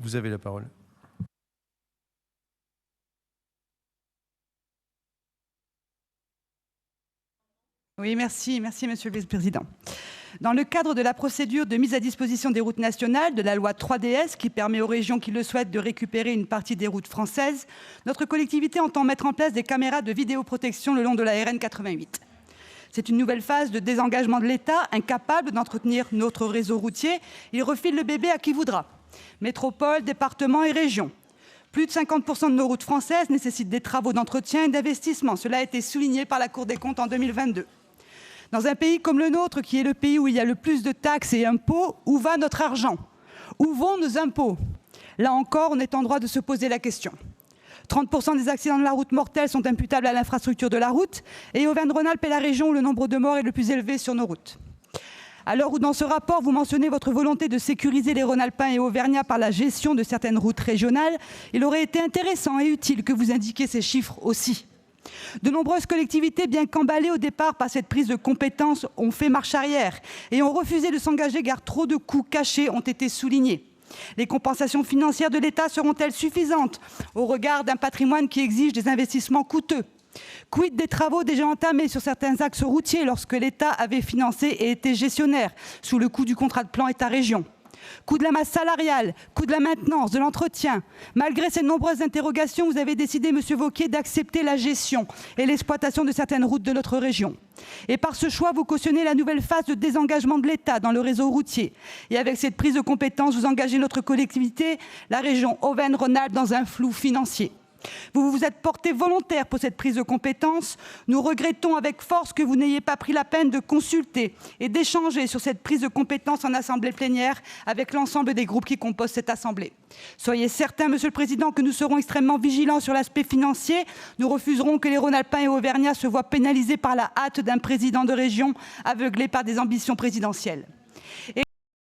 vous avez la parole. Oui, merci Monsieur le Vice-président. Dans le cadre de la procédure de mise à disposition des routes nationales, de la loi 3DS, qui permet aux régions qui le souhaitent de récupérer une partie des routes françaises, notre collectivité entend mettre en place des caméras de vidéoprotection le long de la RN 88. C'est une nouvelle phase de désengagement de l'État, incapable d'entretenir notre réseau routier. Il refile le bébé à qui voudra. Métropole, département et région. Plus de 50% de nos routes françaises nécessitent des travaux d'entretien et d'investissement. Cela a été souligné par la Cour des comptes en 2022. Dans un pays comme le nôtre, qui est le pays où il y a le plus de taxes et impôts, où va notre argent? Où vont nos impôts? Là encore, on est en droit de se poser la question. 30% des accidents de la route mortels sont imputables à l'infrastructure de la route, et Auvergne-Rhône-Alpes est la région où le nombre de morts est le plus élevé sur nos routes. À l'heure où dans ce rapport, vous mentionnez votre volonté de sécuriser les Rhône-Alpins et Auvergnats par la gestion de certaines routes régionales, il aurait été intéressant et utile que vous indiquiez ces chiffres aussi. De nombreuses collectivités, bien qu'emballées au départ par cette prise de compétence, ont fait marche arrière et ont refusé de s'engager car trop de coûts cachés ont été soulignés. Les compensations financières de l'État seront-elles suffisantes au regard d'un patrimoine qui exige des investissements coûteux? Quid des travaux déjà entamés sur certains axes routiers lorsque l'État avait financé et été gestionnaire sous le coup du contrat de plan État-région? Coût de la masse salariale, coût de la maintenance, de l'entretien. Malgré ces nombreuses interrogations, vous avez décidé, Monsieur Wauquiez, d'accepter la gestion et l'exploitation de certaines routes de notre région. Et par ce choix, vous cautionnez la nouvelle phase de désengagement de l'État dans le réseau routier. Et avec cette prise de compétence, vous engagez notre collectivité, la région Auvergne-Rhône-Alpes, dans un flou financier. Vous vous êtes porté volontaire pour cette prise de compétence. Nous regrettons avec force que vous n'ayez pas pris la peine de consulter et d'échanger sur cette prise de compétence en assemblée plénière avec l'ensemble des groupes qui composent cette assemblée. Soyez certain, Monsieur le Président, que nous serons extrêmement vigilants sur l'aspect financier. Nous refuserons que les Rhône-Alpins et Auvergnats se voient pénalisés par la hâte d'un président de région aveuglé par des ambitions présidentielles.